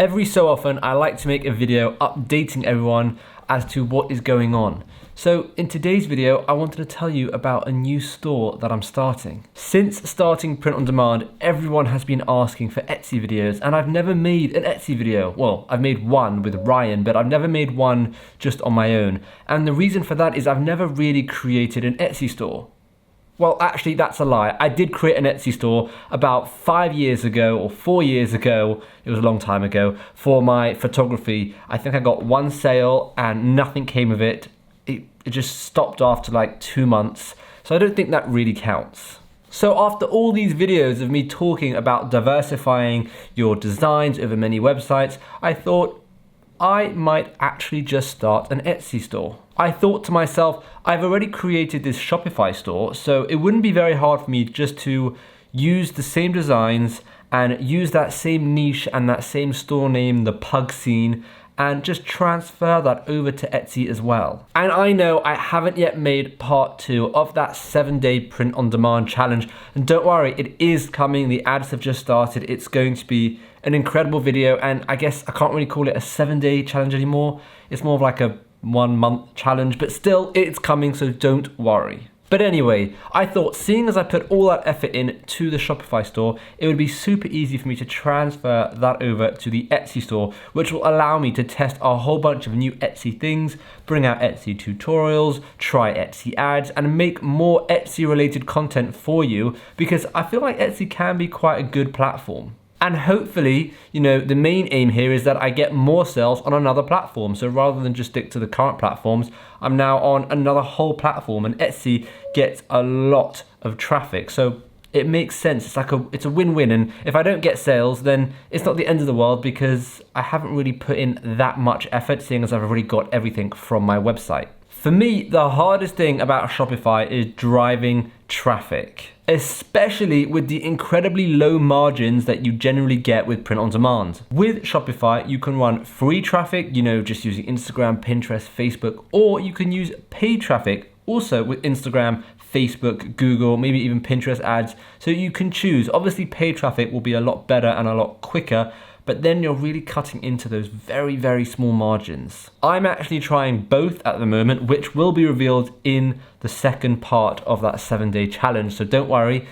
Every so often, I like to make a video updating everyone as to what is going on. So in today's video, I wanted to tell you about a new store that I'm starting. Since starting print on demand, everyone has been asking for Etsy videos, and I've never made an Etsy video. Well, I've made one with Ryan, but I've never made one just on my own. And the reason for that is I've never really created an Etsy store. Well, actually, that's a lie. I did create an Etsy store about 5 years ago or 4 years ago. It was a long time ago for my photography. I think I got one sale and nothing came of it. It just stopped after like 2 months. So I don't think that really counts. So after all these videos of me talking about diversifying your designs over many websites, I thought I might actually just start an Etsy store. I thought to myself, I've already created this Shopify store, so it wouldn't be very hard for me just to use the same designs and use that same niche and that same store name, the Pug Scene, and just transfer that over to Etsy as well. And I know I haven't yet made part 2 of that 7-day print on demand challenge. And don't worry, it is coming. The ads have just started. It's going to be an incredible video. And I guess I can't really call it a 7-day challenge anymore. It's more of like a 1-month challenge, but still it's coming, so don't worry. But anyway, I thought seeing as I put all that effort in to the Shopify store, it would be super easy for me to transfer that over to the Etsy store, which will allow me to test a whole bunch of new Etsy things, bring out Etsy tutorials, try Etsy ads, and make more Etsy related content for you, because I feel like Etsy can be quite a good platform. And hopefully, the main aim here is that I get more sales on another platform. So rather than just stick to the current platforms, I'm now on another whole platform, and Etsy gets a lot of traffic. So it makes sense. It's a win-win. And if I don't get sales, then it's not the end of the world, because I haven't really put in that much effort, seeing as I've already got everything from my website. For me, the hardest thing about Shopify is driving traffic, especially with the incredibly low margins that you generally get with print on demand. With Shopify, you can run free traffic, just using Instagram, Pinterest, Facebook, or you can use paid traffic, also with Instagram, Facebook, Google, maybe even Pinterest ads. So you can choose. Obviously, paid traffic will be a lot better and a lot quicker, but then you're really cutting into those very, very small margins. I'm actually trying both at the moment, which will be revealed in the second part of that 7-day challenge. So don't worry,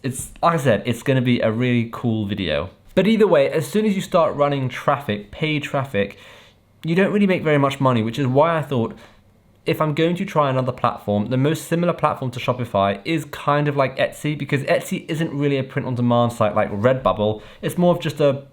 it's like I said, it's gonna be a really cool video. But either way, as soon as you start running traffic, paid traffic, you don't really make very much money, which is why I thought, if I'm going to try another platform, the most similar platform to Shopify is kind of like Etsy, because Etsy isn't really a print on demand site like Redbubble. It's more of just a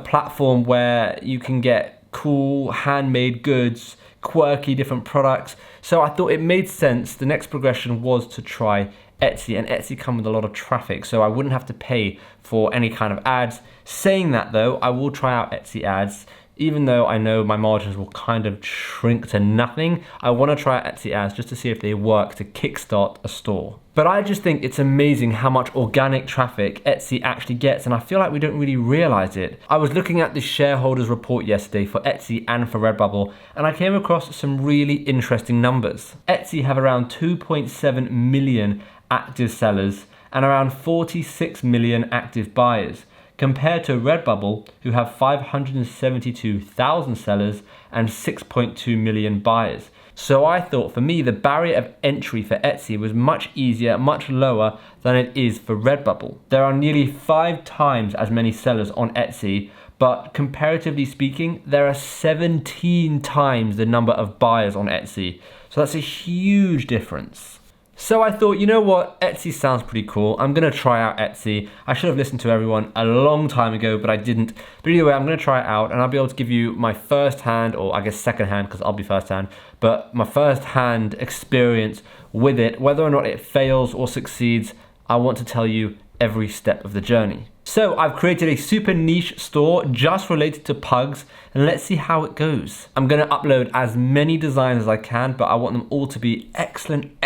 platform where you can get cool handmade goods, quirky different products. So I thought it made sense. The next progression was to try Etsy, and Etsy come with a lot of traffic, so I wouldn't have to pay for any kind of ads. Saying that though, I will try out Etsy ads. Even though I know my margins will kind of shrink to nothing, I want to try Etsy ads just to see if they work to kickstart a store. But I just think it's amazing how much organic traffic Etsy actually gets, and I feel like we don't really realize it. I was looking at the shareholders report yesterday for Etsy and for Redbubble, and I came across some really interesting numbers. Etsy have around 2.7 million active sellers and around 46 million active buyers, compared to Redbubble, who have 572,000 sellers and 6.2 million buyers. So I thought, for me, the barrier of entry for Etsy was much easier, much lower than it is for Redbubble. There are nearly 5 times as many sellers on Etsy, but comparatively speaking, there are 17 times the number of buyers on Etsy. So that's a huge difference. So I thought, you know what, Etsy sounds pretty cool. I'm gonna try out Etsy. I should have listened to everyone a long time ago, but I didn't. But anyway, I'm gonna try it out, and I'll be able to give you my first-hand, or I guess second-hand, because I'll be first-hand, but my first-hand experience with it. Whether or not it fails or succeeds, I want to tell you every step of the journey. So I've created a super niche store just related to pugs, and let's see how it goes. I'm gonna upload as many designs as I can, but I want them all to be excellent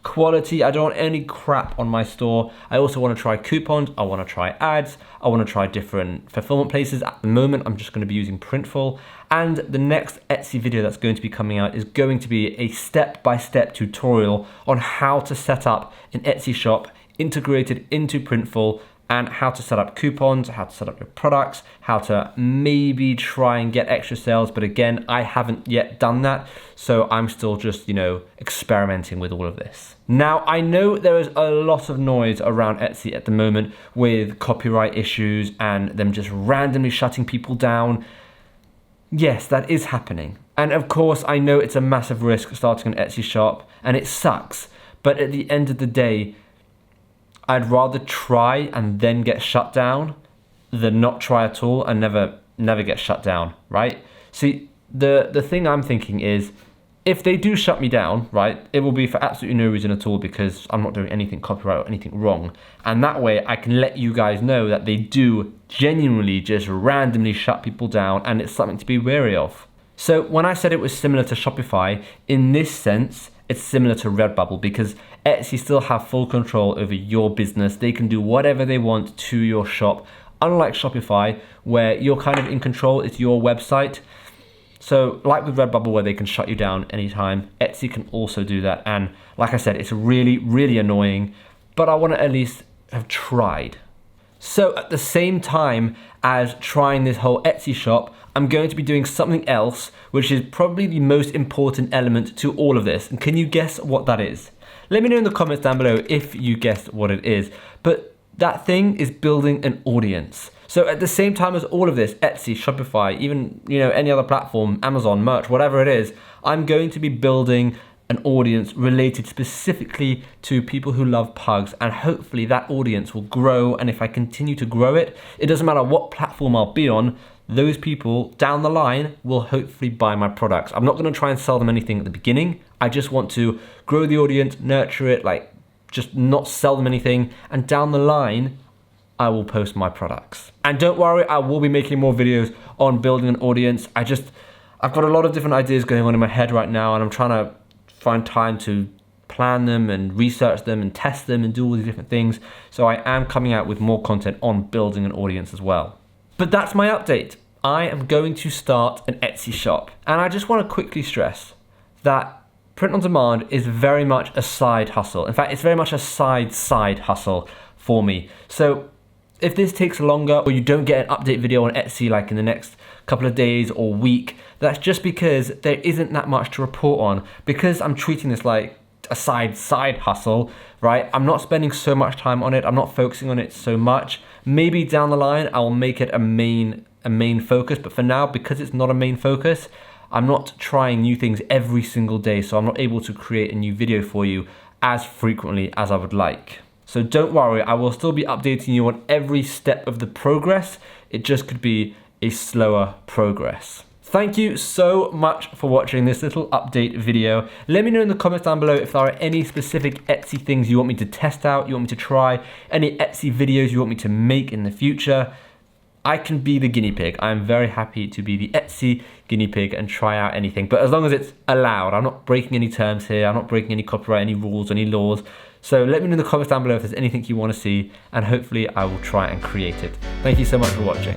quality. I don't want any crap on my store. I also want to try coupons, I want to try ads, I want to try different fulfillment places. At the moment, I'm just going to be using Printful. And the next Etsy video that's going to be coming out is going to be a step-by-step tutorial on how to set up an Etsy shop integrated into Printful and how to set up coupons, how to set up your products, how to maybe try and get extra sales. But again, I haven't yet done that. So I'm still just, experimenting with all of this. Now, I know there is a lot of noise around Etsy at the moment with copyright issues and them just randomly shutting people down. Yes, that is happening. And of course, I know it's a massive risk starting an Etsy shop and it sucks. But at the end of the day, I'd rather try and then get shut down than not try at all and never get shut down, right? See, the thing I'm thinking is, if they do shut me down, right, it will be for absolutely no reason at all because I'm not doing anything copyright or anything wrong. And that way I can let you guys know that they do genuinely just randomly shut people down, and it's something to be wary of. So when I said it was similar to Shopify, in this sense, it's similar to Redbubble because Etsy still have full control over your business. They can do whatever they want to your shop, unlike Shopify, where you're kind of in control. It's your website. So like with Redbubble, where they can shut you down anytime, Etsy can also do that. And like I said, it's really, really annoying, but I want to at least have tried. So at the same time as trying this whole Etsy shop, I'm going to be doing something else, which is probably the most important element to all of this. And can you guess what that is? Let me know in the comments down below if you guessed what it is. But that thing is building an audience. So at the same time as all of this, Etsy, Shopify, even any other platform, Amazon, merch, whatever it is, I'm going to be building an audience related specifically to people who love pugs, and hopefully that audience will grow. And if I continue to grow it, it doesn't matter what platform I'll be on, those people down the line will hopefully buy my products. I'm not going to try and sell them anything at the beginning. I just want to grow the audience, nurture it, just not sell them anything, and down the line I will post my products. And don't worry, I will be making more videos on building an audience. I've got a lot of different ideas going on in my head right now, and I'm trying to find time to plan them and research them and test them and do all these different things. So I am coming out with more content on building an audience as well. But that's my update. I am going to start an Etsy shop. And I just want to quickly stress that print on demand is very much a side hustle. In fact, it's very much a side hustle for me. So if this takes longer or you don't get an update video on Etsy like in the next couple of days or week, that's just because there isn't that much to report on. Because I'm treating this like a side hustle, right? I'm not spending so much time on it. I'm not focusing on it so much. Maybe down the line, I'll make it a main focus. But for now, because it's not a main focus, I'm not trying new things every single day. So I'm not able to create a new video for you as frequently as I would like. So don't worry, I will still be updating you on every step of the progress. It just could be a slower progress. Thank you so much for watching this little update video. Let me know in the comments down below if there are any specific Etsy things you want me to test out, you want me to try, any Etsy videos you want me to make in the future. I can be the guinea pig. I'm very happy to be the Etsy guinea pig and try out anything, but as long as it's allowed. I'm not breaking any terms here. I'm not breaking any copyright, any rules, any laws. So let me know in the comments down below if there's anything you want to see, and hopefully I will try and create it. Thank you so much for watching.